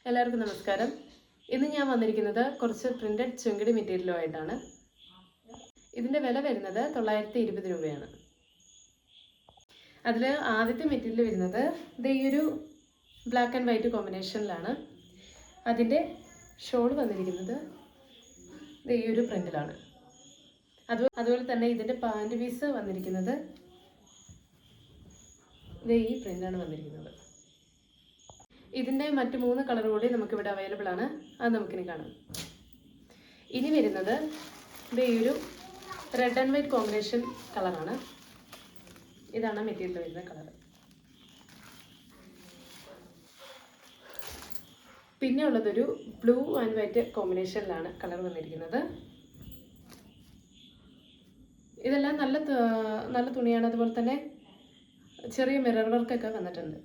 എല്ലാവർക്കും നമസ്കാരം. ഇന്ന് ഞാൻ വന്നിരിക്കുന്നത് കുറച്ച് പ്രിന്റഡ് ചുങ്കിടി മെറ്റീരിയലുമായിട്ടാണ്. ഇതിൻ്റെ വില വരുന്നത് 920 രൂപയാണ്. അതിൽ ആദ്യത്തെ മെറ്റീരിയൽ വരുന്നത് ഈ ഒരു ബ്ലാക്ക് ആൻഡ് വൈറ്റ് കോമ്പിനേഷനിലാണ്. അതിൻ്റെ ഷോൾ വന്നിരിക്കുന്നത് ഈ ഒരു പ്രിന്റിലാണ്. അതുപോലെ തന്നെ ഇതിൻ്റെ പാൻറ് പീസ് വന്നിരിക്കുന്നത് ഈ പ്രിന്റാണ് വന്നിരിക്കുന്നത്. ഇതിൻ്റെ മറ്റ് 3 കളർ കൂടി നമുക്കിവിടെ അവൈലബിൾ ആണ്. അത് നമുക്കിനി കാണാം. ഇനി വരുന്നത് ഈ ഒരു റെഡ് ആൻഡ് വൈറ്റ് കോമ്പിനേഷൻ കളറാണ്. ഇതാണ് മെറ്റീരിയൽ വരുന്ന കളർ. പിന്നെ ഉള്ളതൊരു ബ്ലൂ ആൻഡ് വൈറ്റ് കോമ്പിനേഷനിലാണ് കളർ വന്നിരിക്കുന്നത്. ഇതെല്ലാം നല്ല തുണിയാണ്. അതുപോലെ തന്നെ ചെറിയ മിറർ വർക്കൊക്കെ വന്നിട്ടുണ്ട്.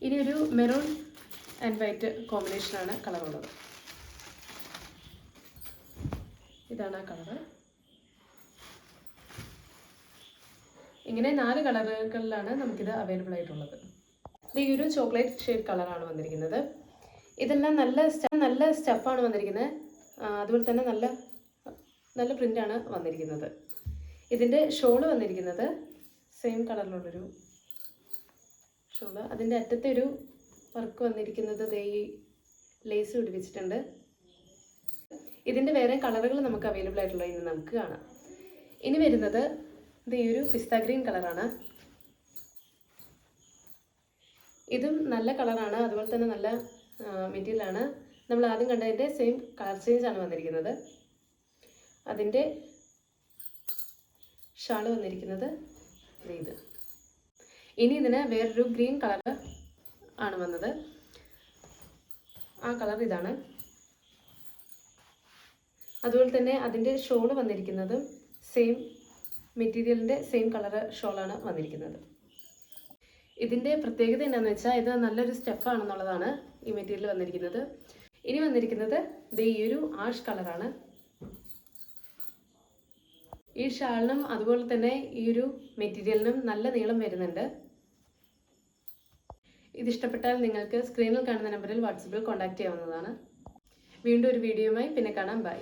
ഇനി ഒരു മെറൂൺ ആൻഡ് വൈറ്റ് കോമ്പിനേഷനാണ് കളർ ഉള്ളത്. ഇതാണ് ആ കളറ്. ഇങ്ങനെ 4 കളറുകളിലാണ് നമുക്കിത് അവൈലബിൾ ആയിട്ടുള്ളത്. ഈ ഒരു ചോക്ലേറ്റ് ഷെയ്ഡ് കളറാണ് വന്നിരിക്കുന്നത്. ഇതെല്ലാം നല്ല സ്റ്റഫാണ് വന്നിരിക്കുന്നത്. അതുപോലെ തന്നെ നല്ല പ്രിൻ്റാണ് വന്നിരിക്കുന്നത്. ഇതിൻ്റെ ഷോള് വന്നിരിക്കുന്നത് സെയിം കളറിലുള്ളൊരു ഷോള്. അതിൻ്റെ അറ്റത്തെ ഒരു വർക്ക് വന്നിരിക്കുന്നത് ഈ ലേസ് പിടിപ്പിച്ചിട്ടുണ്ട്. ഇതിൻ്റെ വേറെ കളറുകൾ നമുക്ക് അവൈലബിൾ ആയിട്ടുള്ള ഇന്ന് നമുക്ക് കാണാം. ഇനി വരുന്നത് ഈ ഒരു പിസ്ത ഗ്രീൻ കളറാണ്. ഇതും നല്ല കളറാണ്. അതുപോലെ തന്നെ നല്ല മെറ്റീരിയലാണ്. നമ്മൾ ആദ്യം കണ്ടതിൻ്റെ സെയിം കളർ ചേഞ്ച് ആണ് വന്നിരിക്കുന്നത്. അതിൻ്റെ ഷാള് വന്നിരിക്കുന്നത് ഇത്. ഇനി ഇതിന് വേറൊരു ഗ്രീൻ കളർ ആണ് വന്നത്. ആ കളർ ഇതാണ്. അതുപോലെ തന്നെ അതിൻ്റെ ഷോള് വന്നിരിക്കുന്നത് സെയിം മെറ്റീരിയലിൻ്റെ സെയിം കളർ ഷോളാണ് വന്നിരിക്കുന്നത്. ഇതിൻ്റെ പ്രത്യേകത എന്താണെന്ന് വെച്ചാൽ ഇത് നല്ലൊരു സ്റ്റെഫാണെന്നുള്ളതാണ് ഈ മെറ്റീരിയൽ വന്നിരിക്കുന്നത്. ഇനി വന്നിരിക്കുന്നത് ഈ ഒരു ആഷ് കളറാണ്. ഈ ഷാളിനും അതുപോലെ തന്നെ ഈ ഒരു മെറ്റീരിയലിനും നല്ല നീളം വരുന്നുണ്ട്. ഇതിഷ്ടപ്പെട്ടാൽ നിങ്ങൾക്ക് സ്ക്രീനിൽ കാണുന്ന നമ്പറിൽ വാട്സപ്പിൽ കോൺടാക്റ്റ് ചെയ്യാവുന്നതാണ്. വീണ്ടും ഒരു വീഡിയോയുമായി പിന്നെ കാണാം. ബൈ.